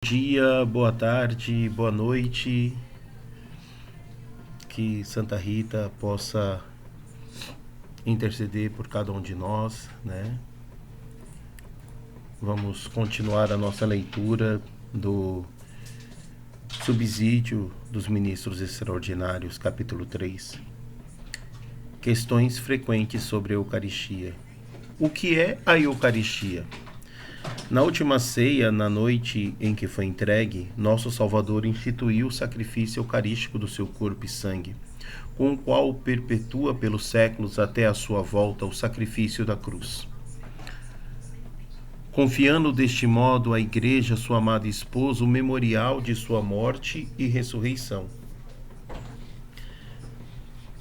Dia, boa tarde, boa noite. Que Santa Rita possa interceder por cada um de nós, né? Vamos continuar a nossa leitura do Subsídio dos Ministros Extraordinários, capítulo 3. Questões frequentes sobre a Eucaristia. O que é a Eucaristia? Na última ceia, na noite em que foi entregue, nosso Salvador instituiu o sacrifício eucarístico do seu corpo e sangue, com o qual perpetua pelos séculos até a sua volta o sacrifício da cruz. Confiando deste modo à Igreja, sua amada esposa, o memorial de sua morte e ressurreição.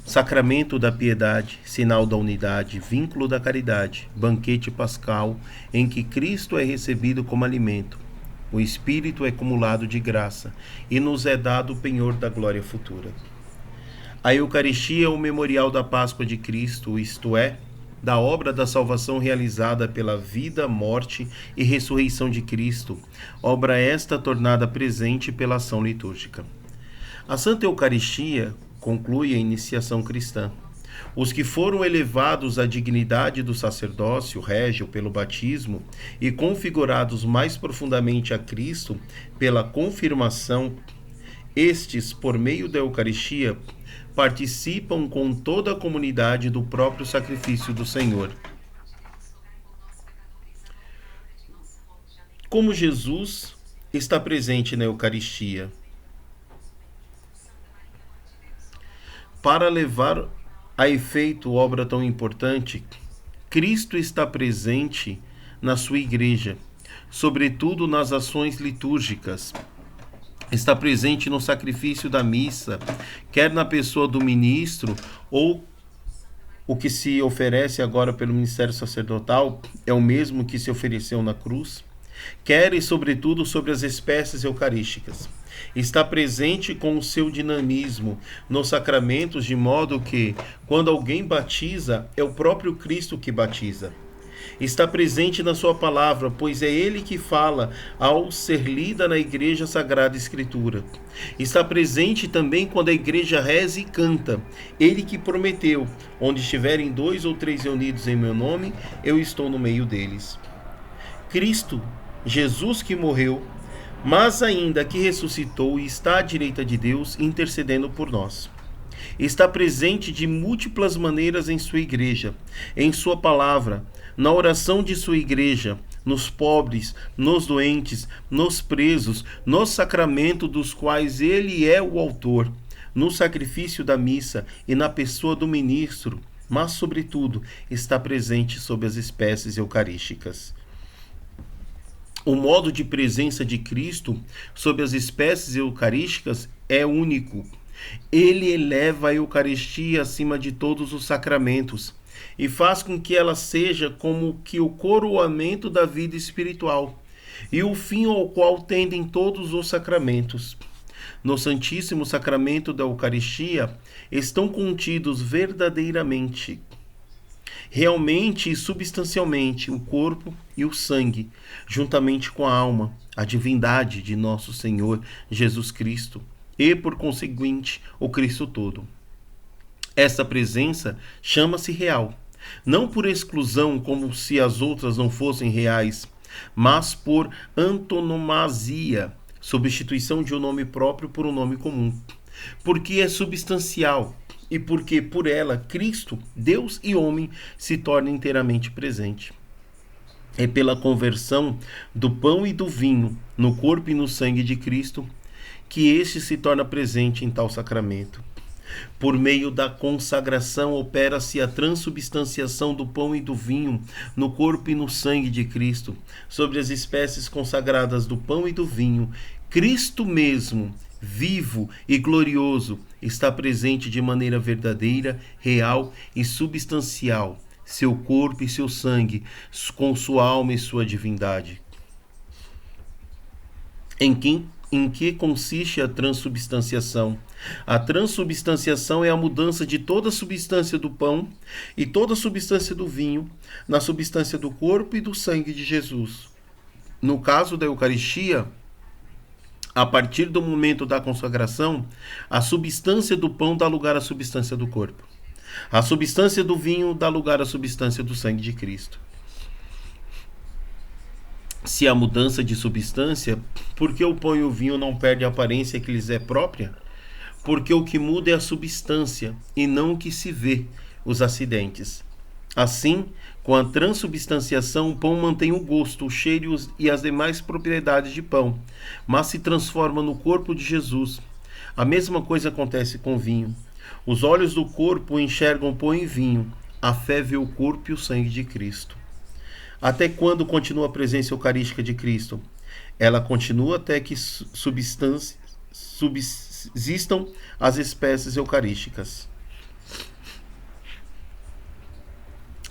Sacramento da piedade, sinal da unidade, vínculo da caridade, banquete pascal, em que Cristo é recebido como alimento. O Espírito é cumulado de graça e nos é dado o penhor da glória futura. A Eucaristia é o memorial da Páscoa de Cristo, isto é, da obra da salvação realizada pela vida, morte e ressurreição de Cristo, obra esta tornada presente pela ação litúrgica. A Santa Eucaristia conclui a iniciação cristã. Os que foram elevados à dignidade do sacerdócio régio pelo batismo e configurados mais profundamente a Cristo pela confirmação, estes, por meio da Eucaristia, participam com toda a comunidade do próprio sacrifício do Senhor. Como Jesus está presente na Eucaristia? Para levar a efeito obra tão importante, Cristo está presente na sua igreja, sobretudo nas ações litúrgicas. Está presente no sacrifício da missa, quer na pessoa do ministro ou o que se oferece agora pelo ministério sacerdotal é o mesmo que se ofereceu na cruz, quer e sobretudo sobre as espécies eucarísticas. Está presente com o seu dinamismo nos sacramentos, de modo que, quando alguém batiza, é o próprio Cristo que batiza. Está presente na sua palavra, pois é ele que fala ao ser lida na Igreja Sagrada Escritura. Está presente também quando a Igreja reza e canta. Ele que prometeu, onde estiverem 2 ou 3 reunidos em meu nome, eu estou no meio deles. Cristo, Jesus que morreu, mas ainda que ressuscitou e está à direita de Deus, intercedendo por nós. Está presente de múltiplas maneiras em sua igreja, em sua palavra, na oração de sua igreja, nos pobres, nos doentes, nos presos, no sacramento dos quais ele é o autor, no sacrifício da missa e na pessoa do ministro, mas, sobretudo, está presente sob as espécies eucarísticas. O modo de presença de Cristo sob as espécies eucarísticas é único. Ele eleva a Eucaristia acima de todos os sacramentos e faz com que ela seja como que o coroamento da vida espiritual e o fim ao qual tendem todos os sacramentos. No Santíssimo Sacramento da Eucaristia estão contidos verdadeiramente, realmente e substancialmente, o corpo e o sangue, juntamente com a alma, a divindade de nosso Senhor Jesus Cristo e, por conseguinte, o Cristo todo. Essa presença chama-se real, não por exclusão como se as outras não fossem reais, mas por antonomasia, substituição de um nome próprio por um nome comum, porque é substancial e porque por ela Cristo, Deus e homem, se torna inteiramente presente. É pela conversão do pão e do vinho no corpo e no sangue de Cristo que este se torna presente em tal sacramento. Por meio da consagração opera-se a transubstanciação do pão e do vinho no corpo e no sangue de Cristo. Sobre as espécies consagradas do pão e do vinho, Cristo mesmo, vivo e glorioso, está presente de maneira verdadeira, real e substancial, seu corpo e seu sangue, com sua alma e sua divindade. Em que consiste a transubstanciação? A transubstanciação é a mudança de toda a substância do pão e toda a substância do vinho na substância do corpo e do sangue de Jesus. No caso da Eucaristia, A partir do momento da consagração, a substância do pão dá lugar à substância do corpo. A substância do vinho dá lugar à substância do sangue de Cristo. Se há mudança de substância, por que o pão e o vinho não perdem a aparência que lhes é própria? Porque o que muda é a substância e não o que se vê, os acidentes. Assim, com a transubstanciação, o pão mantém o gosto, o cheiro e as demais propriedades de pão, mas se transforma no corpo de Jesus. A mesma coisa acontece com o vinho. Os olhos do corpo enxergam pão e vinho, a fé vê o corpo e o sangue de Cristo. Até quando continua a presença eucarística de Cristo? Ela continua até que subsistam as espécies eucarísticas.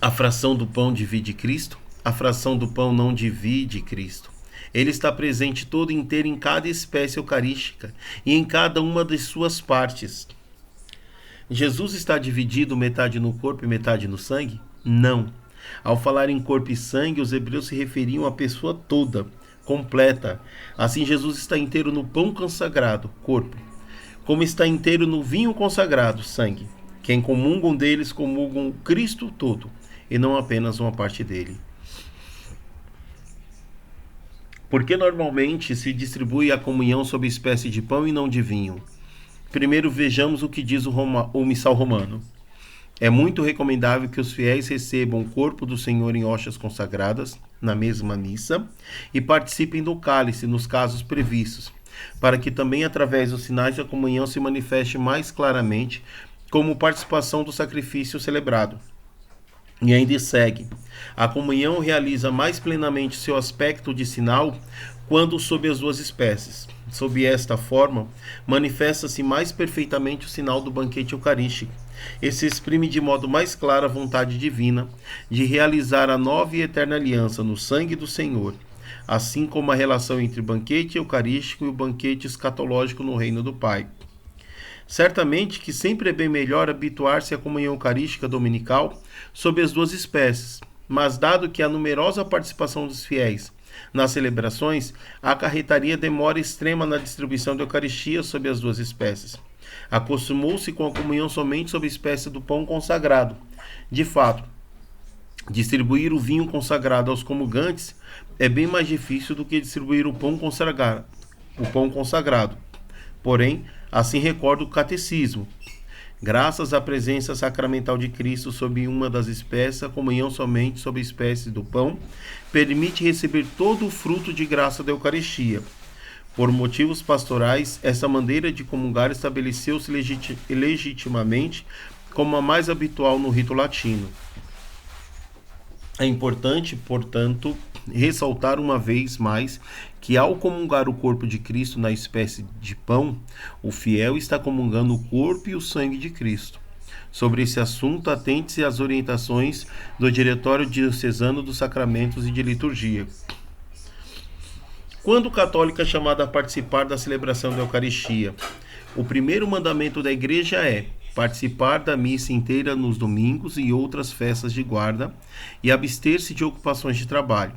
A fração do pão divide Cristo, a fração do pão não divide Cristo. Ele está presente todo inteiro em cada espécie eucarística e em cada uma de suas partes. Jesus está dividido metade no corpo e metade no sangue? Não. Ao falar em corpo e sangue, os hebreus se referiam à pessoa toda, completa. Assim, Jesus está inteiro no pão consagrado, corpo, como está inteiro no vinho consagrado, sangue. Quem comungam deles comungam Cristo todo, e não apenas uma parte dele. Por que normalmente se distribui a comunhão sob espécie de pão e não de vinho? Primeiro vejamos o que diz o missal romano. É muito recomendável que os fiéis recebam o corpo do Senhor em hóstias consagradas, na mesma missa, e participem do cálice nos casos previstos, para que também através dos sinais da comunhão se manifeste mais claramente como participação do sacrifício celebrado. E ainda segue. A comunhão realiza mais plenamente seu aspecto de sinal quando sob as duas espécies. Sob esta forma, manifesta-se mais perfeitamente o sinal do banquete eucarístico, e se exprime de modo mais claro a vontade divina de realizar a nova e eterna aliança no sangue do Senhor, assim como a relação entre o banquete eucarístico e o banquete escatológico no reino do Pai. Certamente que sempre é bem melhor habituar-se à comunhão eucarística dominical sob as duas espécies, mas dado que a numerosa participação dos fiéis nas celebrações acarretaria demora extrema na distribuição da Eucaristia sob as duas espécies. Acostumou-se com a comunhão somente sob a espécie do pão consagrado. De fato, distribuir o vinho consagrado aos comungantes é bem mais difícil do que distribuir o pão consagrado. Porém, assim recorda o catecismo. Graças à presença sacramental de Cristo sob uma das espécies, a comunhão somente sob a espécie do pão permite receber todo o fruto de graça da Eucaristia. Por motivos pastorais, essa maneira de comungar estabeleceu-se legitimamente como a mais habitual no rito latino. É importante, portanto, ressaltar uma vez mais que ao comungar o corpo de Cristo na espécie de pão, o fiel está comungando o corpo e o sangue de Cristo. Sobre esse assunto, atente-se às orientações do Diretório Diocesano dos Sacramentos e de Liturgia. Quando o católico é chamado a participar da celebração da Eucaristia, o primeiro mandamento da Igreja é participar da missa inteira nos domingos e outras festas de guarda e abster-se de ocupações de trabalho.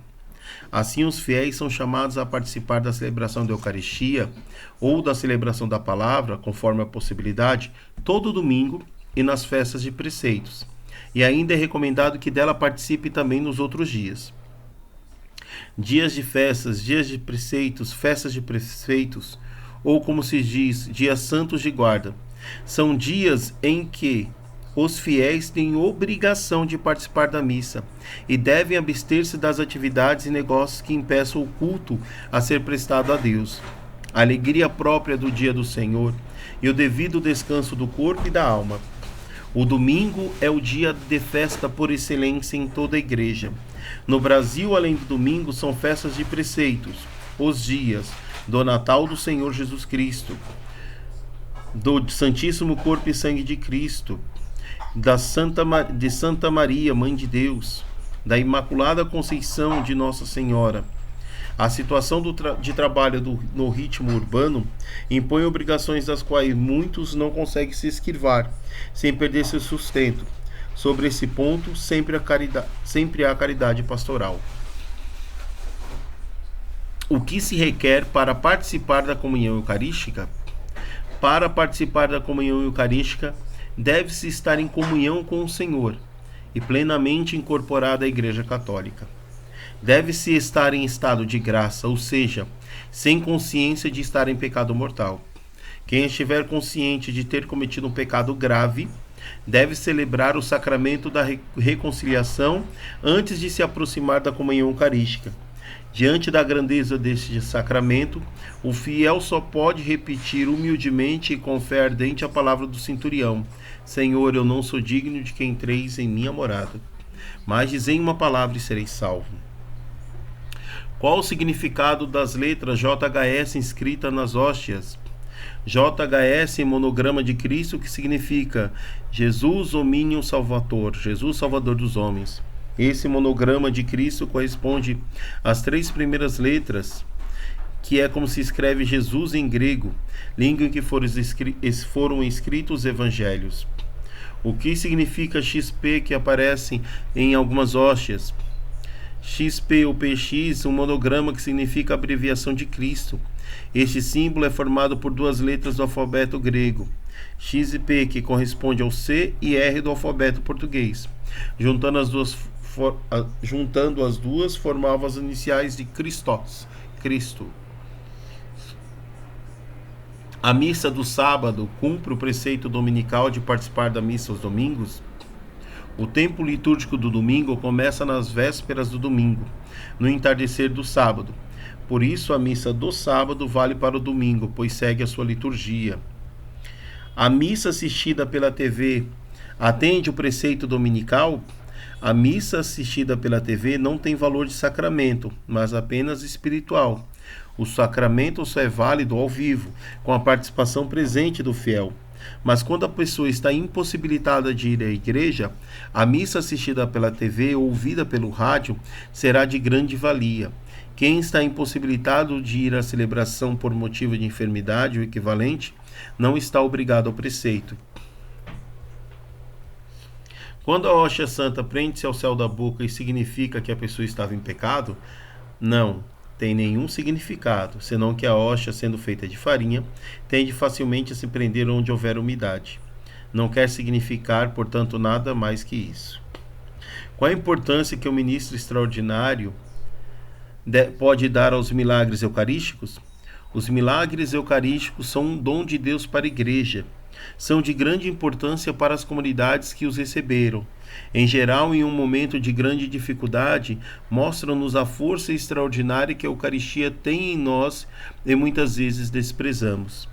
Assim, os fiéis são chamados a participar da celebração da Eucaristia ou da celebração da palavra, conforme a possibilidade, todo domingo e nas festas de preceitos. E ainda é recomendado que dela participe também nos outros dias. Dias de festas, dias de preceitos, festas de preceitos, ou como se diz, dias santos de guarda, são dias em que os fiéis têm obrigação de participar da missa e devem abster-se das atividades e negócios que impeçam o culto a ser prestado a Deus. A alegria própria do dia do Senhor e o devido descanso do corpo e da alma. O domingo é o dia de festa por excelência em toda a igreja. No Brasil, além do domingo, são festas de preceitos, os dias do Natal do Senhor Jesus Cristo, do Santíssimo Corpo e Sangue de Cristo, de Santa Maria, Mãe de Deus, da Imaculada Conceição de Nossa Senhora. A situação de trabalho no ritmo urbano impõe obrigações das quais muitos não conseguem se esquivar, sem perder seu sustento. Sobre esse ponto, sempre há caridade pastoral. O que se requer para participar da comunhão eucarística? Para participar da comunhão eucarística, deve-se estar em comunhão com o Senhor e plenamente incorporado à Igreja Católica. Deve-se estar em estado de graça, ou seja, sem consciência de estar em pecado mortal. Quem estiver consciente de ter cometido um pecado grave, deve celebrar o sacramento da reconciliação antes de se aproximar da comunhão eucarística. Diante da grandeza deste sacramento, o fiel só pode repetir humildemente e com fé ardente a palavra do centurião: Senhor, eu não sou digno de que entreis em minha morada, mas dizei uma palavra e serei salvo. Qual o significado das letras JHS inscritas nas hóstias? JHS em monograma de Cristo, que significa Jesus Omnium Salvator, Jesus Salvador dos homens. Esse monograma de Cristo corresponde às 3 primeiras letras, que é como se escreve Jesus em grego, língua em que foram escritos os evangelhos. O que significa XP, que aparece em algumas hóstias? XP ou PX, um monograma que significa abreviação de Cristo. Este símbolo é formado por 2 letras do alfabeto grego, X e P, que corresponde ao C e R do alfabeto português. Juntando as duas, formavam as iniciais de Christos, Cristo. A missa do sábado cumpre o preceito dominical de participar da missa aos domingos. O tempo litúrgico do domingo começa nas vésperas do domingo, no entardecer do sábado. Por isso, a missa do sábado vale para o domingo, pois segue a sua liturgia. A missa assistida pela TV atende o preceito dominical? A missa assistida pela TV não tem valor de sacramento, mas apenas espiritual. O sacramento só é válido ao vivo, com a participação presente do fiel. Mas quando a pessoa está impossibilitada de ir à igreja, a missa assistida pela TV ou ouvida pelo rádio será de grande valia. Quem está impossibilitado de ir à celebração por motivo de enfermidade ou equivalente, não está obrigado ao preceito. Quando a hóstia santa prende-se ao céu da boca, isso significa que a pessoa estava em pecado? Não tem nenhum significado, senão que a hóstia, sendo feita de farinha, tende facilmente a se prender onde houver umidade. Não quer significar, portanto, nada mais que isso. Qual a importância que o ministro extraordinário pode dar aos milagres eucarísticos? Os milagres eucarísticos são um dom de Deus para a Igreja. São de grande importância para as comunidades que os receberam. Em geral, em um momento de grande dificuldade, mostram-nos a força extraordinária que a Eucaristia tem em nós e muitas vezes desprezamos.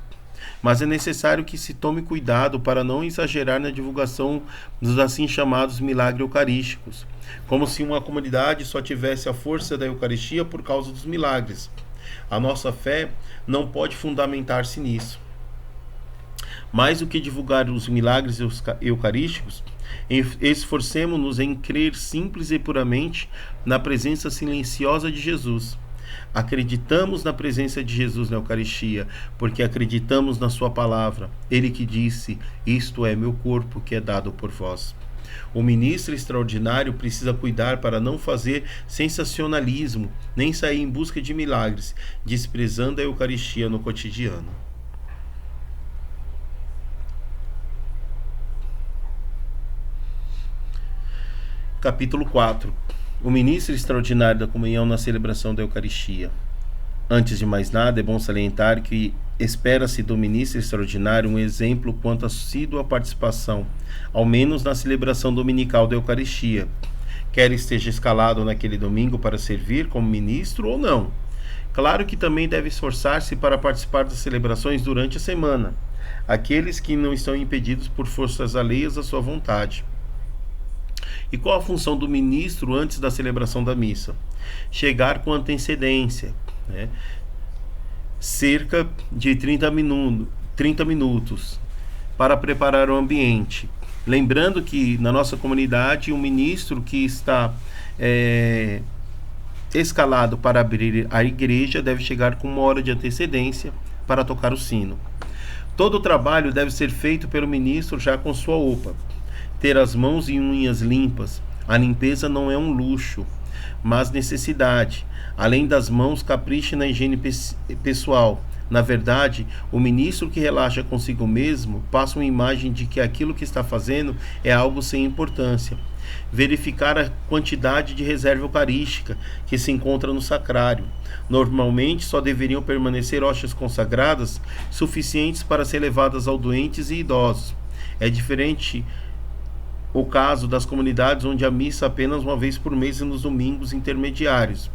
Mas é necessário que se tome cuidado para não exagerar na divulgação dos assim chamados milagres eucarísticos, como se uma comunidade só tivesse a força da Eucaristia por causa dos milagres. A nossa fé não pode fundamentar-se nisso. Mais do que divulgar os milagres eucarísticos, esforcemo-nos em crer simples e puramente na presença silenciosa de Jesus. Acreditamos na presença de Jesus na Eucaristia, porque acreditamos na sua palavra. Ele que disse: isto é meu corpo que é dado por vós. O ministro extraordinário precisa cuidar para não fazer sensacionalismo, nem sair em busca de milagres, desprezando a Eucaristia no cotidiano. Capítulo 4. O ministro extraordinário da comunhão na celebração da Eucaristia. Antes de mais nada, é bom salientar que espera-se do ministro extraordinário um exemplo quanto à assídua participação, ao menos na celebração dominical da Eucaristia, quer esteja escalado naquele domingo para servir como ministro ou não. Claro que também deve esforçar-se para participar das celebrações durante a semana, aqueles que não estão impedidos por forças alheias à sua vontade. E qual a função do ministro antes da celebração da missa? Chegar com antecedência, cerca de 30 minutos para preparar o ambiente. Lembrando que na nossa comunidade, um ministro que está escalado para abrir a igreja deve chegar com 1 hora de antecedência para tocar o sino. Todo o trabalho deve ser feito pelo ministro já com sua roupa. Ter as mãos e unhas limpas. A limpeza não é um luxo, mas necessidade. Além das mãos, capriche na higiene pessoal. Na verdade, o ministro que relaxa consigo mesmo passa uma imagem de que aquilo que está fazendo é algo sem importância. Verificar a quantidade de reserva eucarística que se encontra no sacrário. Normalmente só deveriam permanecer hóstias consagradas suficientes para ser levadas aos doentes e idosos. É diferente o caso das comunidades onde a missa apenas uma vez por mês e nos domingos intermediários.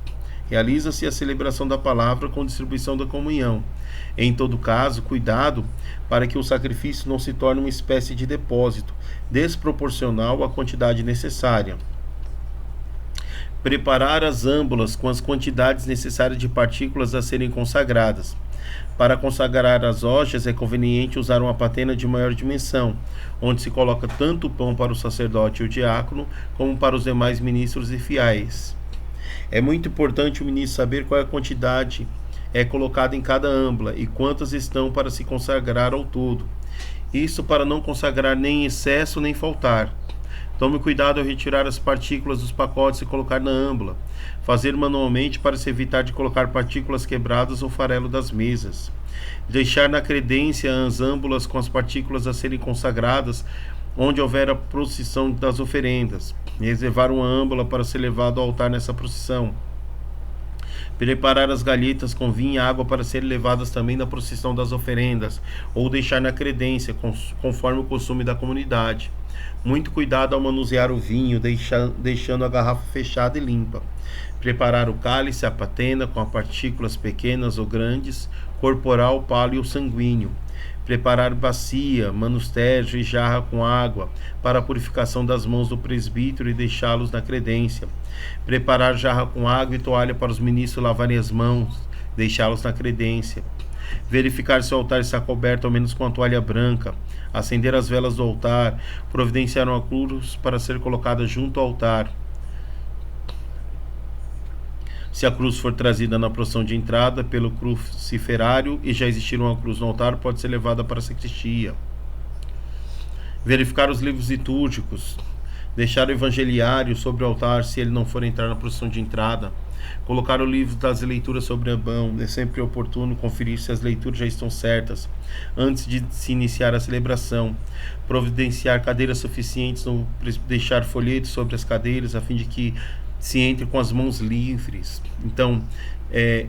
Realiza-se a celebração da palavra com distribuição da comunhão. Em todo caso, cuidado para que o sacrifício não se torne uma espécie de depósito, desproporcional à quantidade necessária. Preparar as âmbulas com as quantidades necessárias de partículas a serem consagradas. Para consagrar as hóstias é conveniente usar uma patena de maior dimensão, onde se coloca tanto o pão para o sacerdote e o diácono, como para os demais ministros e fiéis. É muito importante o ministro saber qual é a quantidade colocada em cada âmbula e quantas estão para se consagrar ao todo. Isso para não consagrar nem em excesso nem faltar. Tome cuidado ao retirar as partículas dos pacotes e colocar na âmbula. Fazer manualmente para se evitar de colocar partículas quebradas ou farelo das mesas. Deixar na credência as âmbulas com as partículas a serem consagradas onde houver a procissão das oferendas. Reservar uma âmbula para ser levado ao altar nessa procissão. Preparar as galhetas com vinho e água para serem levadas também na procissão das oferendas, ou deixar na credência, conforme o costume da comunidade. Muito cuidado ao manusear o vinho, deixando a garrafa fechada e limpa. Preparar o cálice, a patena, com as partículas pequenas ou grandes, corporal, pálio ou sanguíneo. Preparar bacia, manustério e jarra com água para a purificação das mãos do presbítero e deixá-los na credência. Preparar jarra com água e toalha para os ministros lavarem as mãos, deixá-los na credência. Verificar se o altar está coberto ao menos com a toalha branca. Acender as velas do altar. Providenciar uma cruz para ser colocada junto ao altar. Se a cruz for trazida na procissão de entrada pelo cruciferário e já existir uma cruz no altar, pode ser levada para a sacristia. Verificar os livros litúrgicos. Deixar o evangeliário sobre o altar se ele não for entrar na procissão de entrada. Colocar o livro das leituras sobre a mão. É sempre oportuno conferir se as leituras já estão certas antes de se iniciar a celebração. Providenciar cadeiras suficientes, deixar folhetos sobre as cadeiras a fim de que se entre com as mãos livres. Então,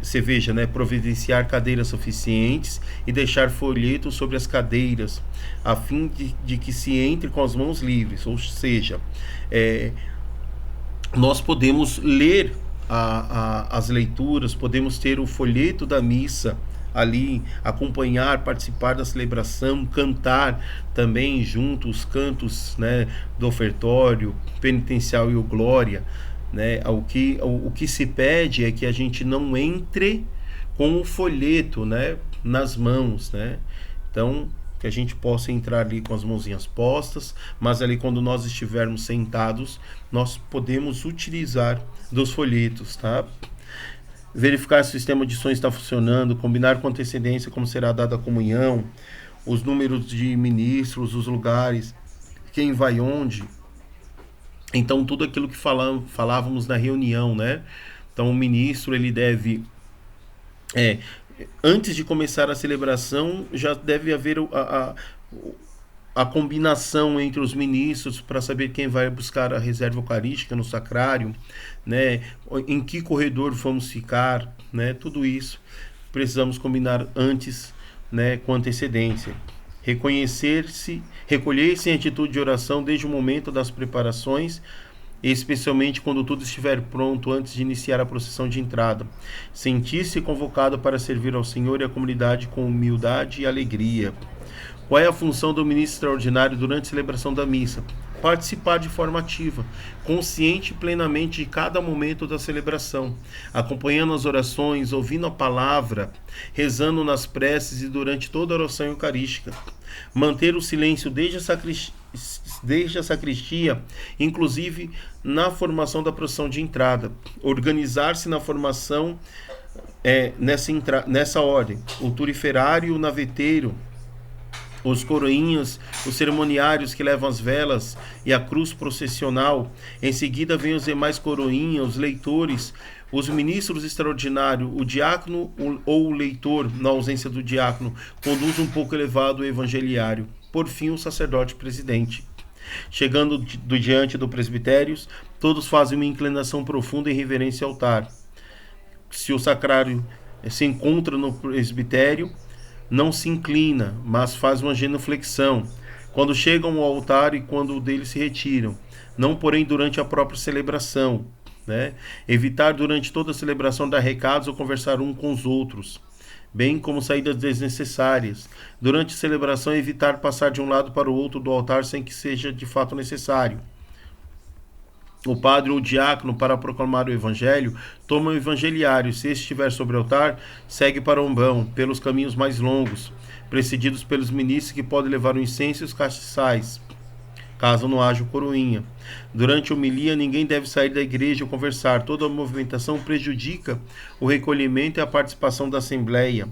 você veja, providenciar cadeiras suficientes e deixar folhetos sobre as cadeiras, a fim de que se entre com as mãos livres. Ou seja, nós podemos ler as leituras, podemos ter o folheto da missa ali, acompanhar, participar da celebração, cantar também junto os cantos, do ofertório, penitencial e o glória. O que se pede é que a gente não entre com o folheto, nas mãos, Então, que a gente possa entrar ali com as mãozinhas postas, mas ali quando nós estivermos sentados, nós podemos utilizar dos folhetos, tá? Verificar se o sistema de som está funcionando, combinar com antecedência como será dada a comunhão, os números de ministros, os lugares, quem vai onde. Então, tudo aquilo que falávamos na reunião, Então, o ministro, ele deve, antes de começar a celebração, já deve haver a combinação entre os ministros para saber quem vai buscar a reserva eucarística no sacrário, em que corredor vamos ficar, tudo isso precisamos combinar antes, com antecedência. Recolher-se em atitude de oração desde o momento das preparações, especialmente quando tudo estiver pronto antes de iniciar a procissão de entrada. Sentir-se convocado para servir ao Senhor e à comunidade com humildade e alegria. Qual é a função do ministro extraordinário durante a celebração da missa? Participar de forma ativa, consciente plenamente de cada momento da celebração, acompanhando as orações, ouvindo a palavra, rezando nas preces e durante toda a oração eucarística. Manter o silêncio desde a sacristia, inclusive na formação da procissão de entrada. Organizar-se na formação nessa ordem. O turiferário e o naveteiro Os coroinhas, os cerimoniários que levam as velas e a cruz processional. Em seguida vêm os demais coroinhas, os leitores, os ministros extraordinários, o diácono ou o leitor, na ausência do diácono, conduz um pouco elevado o evangeliário. Por fim, o sacerdote presidente. Chegando diante do presbitério, todos fazem uma inclinação profunda em reverência ao altar. Se o sacrário se encontra no presbitério, não se inclina, mas faz uma genuflexão, quando chegam ao altar e quando dele se retiram, não porém durante a própria celebração, né? Evitar durante toda a celebração dar recados ou conversar um com os outros, bem como saídas desnecessárias. Durante a celebração, evitar passar de um lado para o outro do altar sem que seja de fato necessário. O padre ou o diácono, para proclamar o evangelho, toma o evangeliário. Se este estiver sobre o altar, segue para o umbão, pelos caminhos mais longos, precedidos pelos ministros que podem levar o incenso e os castiçais, caso não haja coroinha. Durante a homilia, ninguém deve sair da igreja ou conversar. Toda a movimentação prejudica o recolhimento e a participação da assembleia.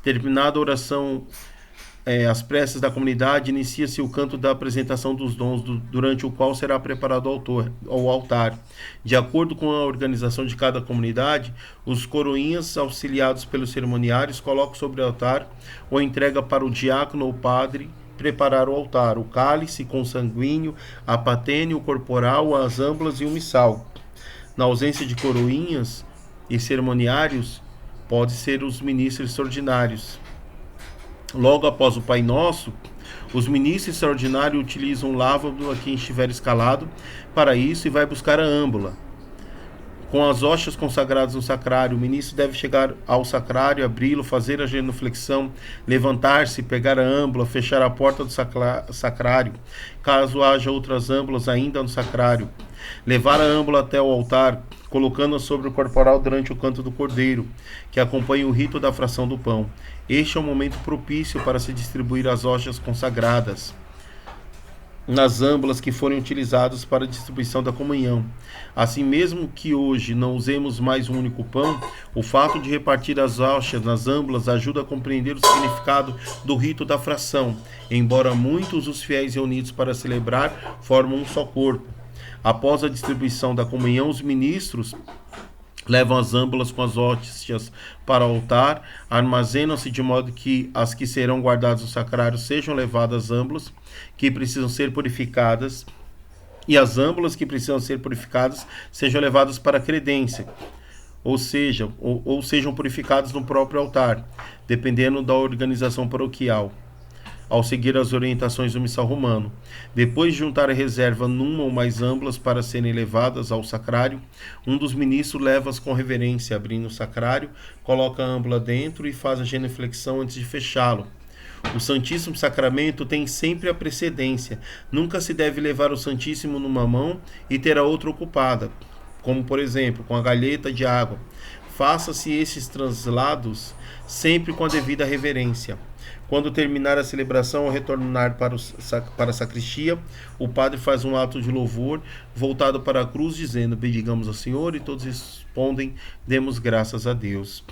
Terminada a oração, as preces da comunidade, inicia-se o canto da apresentação dos dons, durante o qual será preparado o altar. De acordo com a organização de cada comunidade, os coroinhas, auxiliados pelos cerimoniários, colocam sobre o altar ou entrega para o diácono ou padre preparar o altar, o cálice consanguíneo, a patene, o corporal, as âmbulas e o missal. Na ausência de coroinhas e cerimoniários, pode ser os ministros extraordinários. Logo após o Pai Nosso, os ministros extraordinários utilizam o lávabo a quem estiver escalado para isso e vai buscar a âmbula. Com as hóstias consagradas no sacrário, o ministro deve chegar ao sacrário, abri-lo, fazer a genuflexão, levantar-se, pegar a âmbula, fechar a porta do sacrário, caso haja outras âmbulas ainda no sacrário, levar a âmbula até o altar, colocando-a sobre o corporal durante o canto do cordeiro, que acompanha o rito da fração do pão. Este é o momento propício para se distribuir as hóstias consagradas nas âmbulas que forem utilizadas para a distribuição da comunhão. Assim, mesmo que hoje não usemos mais um único pão, o fato de repartir as hóstias nas âmbulas ajuda a compreender o significado do rito da fração, embora muitos dos fiéis reunidos para celebrar formam um só corpo. Após a distribuição da comunhão, os ministros levam as âmbulas com as hóstias para o altar, armazenam-se de modo que as que serão guardadas no sacrário sejam levadas às âmbulas que precisam ser purificadas, e as âmbulas que precisam ser purificadas sejam levadas para a credência, ou sejam purificadas no próprio altar, dependendo da organização paroquial, ao seguir as orientações do missal romano. Depois de juntar a reserva numa ou mais âmbulas para serem levadas ao sacrário, um dos ministros leva-as com reverência, abrindo o sacrário, coloca a âmbula dentro e faz a genuflexão antes de fechá-lo. O Santíssimo Sacramento tem sempre a precedência. Nunca se deve levar o Santíssimo numa mão e ter a outra ocupada, como por exemplo com a galheta de água. Faça-se esses translados sempre com a devida reverência. Quando terminar a celebração, ao retornar para a sacristia, o padre faz um ato de louvor voltado para a cruz, dizendo: bendigamos ao Senhor, e todos respondem: demos graças a Deus.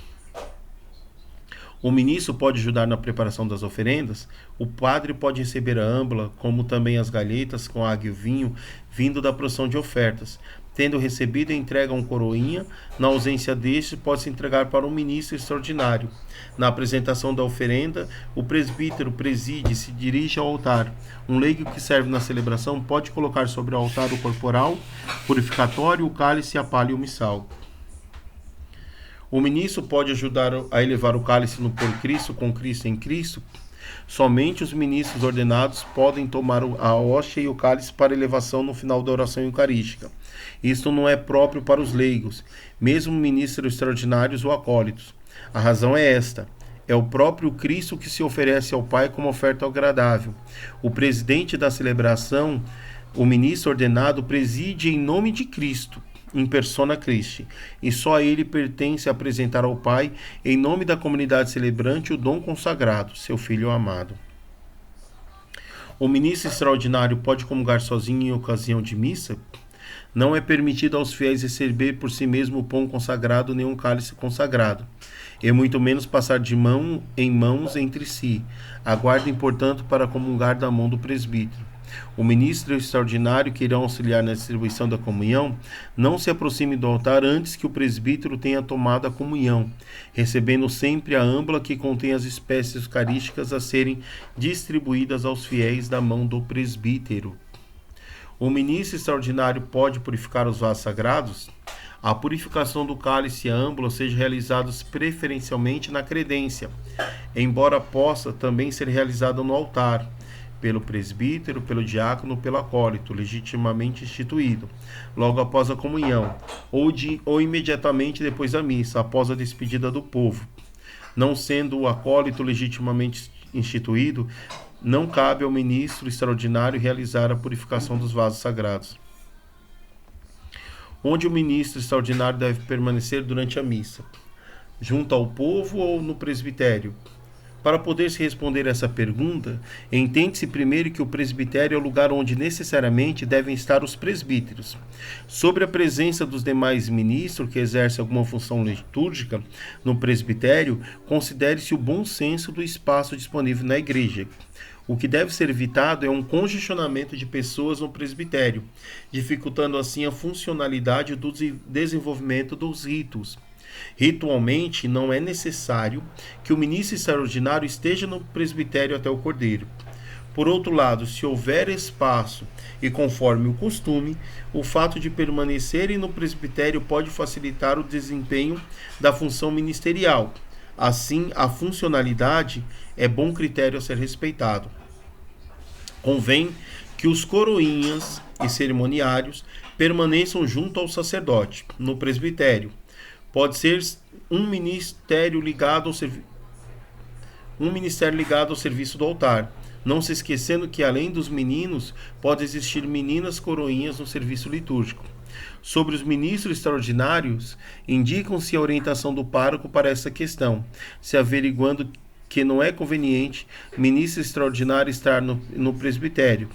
O ministro pode ajudar na preparação das oferendas. O padre pode receber a âmbula, como também as galhetas com água e vinho, vindo da procissão de ofertas. Tendo recebido, entrega um coroinha. Na ausência deste, pode-se entregar para um ministro extraordinário. Na apresentação da oferenda, o presbítero preside e se dirige ao altar. Um leigo que serve na celebração pode colocar sobre o altar o corporal purificatório, o cálice, a palha e o missal. O ministro pode ajudar a elevar o cálice no por Cristo, com Cristo em Cristo. Somente os ministros ordenados podem tomar a hóstia e o cálice para elevação no final da oração eucarística. Isto não é próprio para os leigos, mesmo ministros extraordinários ou acólitos. A razão é esta: é o próprio Cristo que se oferece ao Pai como oferta agradável. O presidente da celebração, o ministro ordenado, preside em nome de Cristo, in persona Christi, e só a ele pertence apresentar ao Pai, em nome da comunidade celebrante, o dom consagrado, seu Filho amado. O ministro extraordinário pode comungar sozinho em ocasião de missa? Não é permitido aos fiéis receber por si mesmo o pão consagrado nem um cálice consagrado, e muito menos passar de mão em mãos entre si. Aguardem, portanto, para comungar da mão do presbítero. O ministro extraordinário que irá auxiliar na distribuição da comunhão não se aproxime do altar antes que o presbítero tenha tomado a comunhão, recebendo sempre a âmbula que contém as espécies eucarísticas a serem distribuídas aos fiéis da mão do presbítero. O ministro extraordinário pode purificar os vasos sagrados? A purificação do cálice e a âmbula seja realizada preferencialmente na credência, embora possa também ser realizada no altar, pelo presbítero, pelo diácono, pelo acólito, legitimamente instituído, logo após a comunhão, ou imediatamente depois da missa, após a despedida do povo. Não sendo o acólito legitimamente instituído, não cabe ao ministro extraordinário realizar a purificação dos vasos sagrados. Onde o ministro extraordinário deve permanecer durante a missa? Junto ao povo ou no presbitério? Para poder-se responder essa pergunta, entende-se primeiro que o presbitério é o lugar onde necessariamente devem estar os presbíteros. Sobre a presença dos demais ministros que exercem alguma função litúrgica no presbitério, considere-se o bom senso do espaço disponível na igreja. O que deve ser evitado é um congestionamento de pessoas no presbitério, dificultando assim a funcionalidade do desenvolvimento dos ritos. Ritualmente, não é necessário que o ministro extraordinário esteja no presbitério até o cordeiro. Por outro lado, se houver espaço e conforme o costume, o fato de permanecerem no presbitério pode facilitar o desempenho da função ministerial. Assim, a funcionalidade é bom critério a ser respeitado. Convém que os coroinhas e cerimoniários permaneçam junto ao sacerdote, no presbitério. Pode ser um ministério ligado ao serviço do altar, não se esquecendo que além dos meninos, pode existir meninas coroinhas no serviço litúrgico. Sobre os ministros extraordinários, indicam-se a orientação do pároco para essa questão, se averiguando que não é conveniente ministro extraordinário estar no presbitério,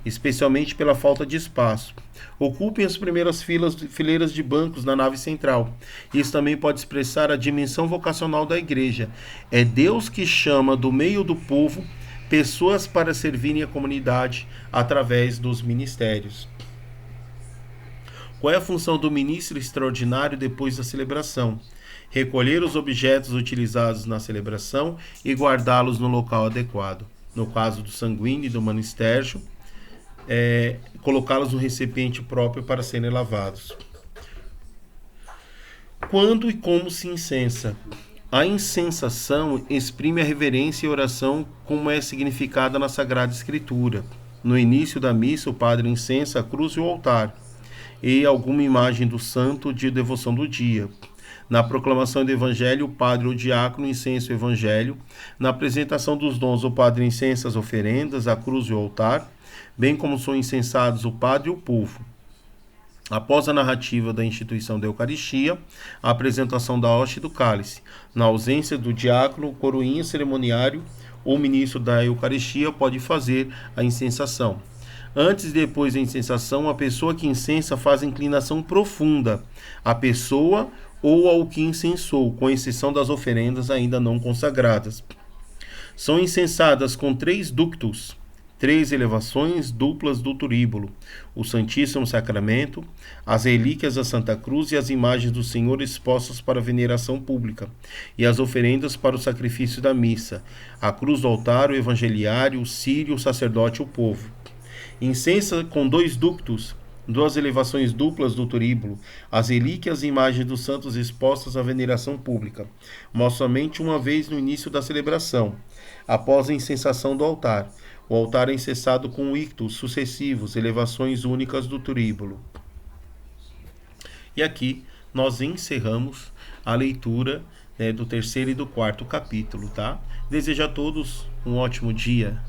especialmente pela falta de espaço. Ocupem as primeiras fileiras de bancos na nave central. Isso também pode expressar a dimensão vocacional da igreja. É Deus que chama do meio do povo pessoas para servirem a comunidade através dos ministérios. Qual é a função do ministro extraordinário depois da celebração? Recolher os objetos utilizados na celebração e guardá-los no local adequado. No caso do sanguíneo e do manistérgio, colocá-los no recipiente próprio para serem lavados. Quando e como se incensa? A incensação exprime a reverência e oração como é significada na Sagrada Escritura. No início da missa, o padre incensa a cruz e o altar, e alguma imagem do santo de devoção do dia. Na proclamação do Evangelho, o padre ou diácono incensa o Evangelho. Na apresentação dos dons, o padre incensa as oferendas, a cruz e o altar, bem como são incensados o padre e o povo. Após a narrativa da instituição da Eucaristia, a apresentação da hóstia e do cálice. Na ausência do diácono, o coroinha cerimoniário ou ministro da Eucaristia pode fazer a incensação. Antes e depois da incensação, a pessoa que incensa faz a inclinação profunda à pessoa ou ao que incensou, com exceção das oferendas ainda não consagradas. São incensadas com 3 ductos, 3 elevações duplas do turíbulo, o Santíssimo Sacramento, as relíquias da Santa Cruz e as imagens do Senhor expostas para veneração pública, e as oferendas para o sacrifício da missa, a cruz do altar, o evangeliário, o círio, o sacerdote e o povo. Incensa com 2 ductos, 2 elevações duplas do turíbulo, as relíquias e imagens dos santos expostas à veneração pública, mas somente uma vez no início da celebração, após a incensação do altar. O altar é incensado com ictus sucessivos, elevações únicas do turíbulo. E aqui nós encerramos a leitura do 3º e do 4º capítulo, tá? Desejo a todos um ótimo dia.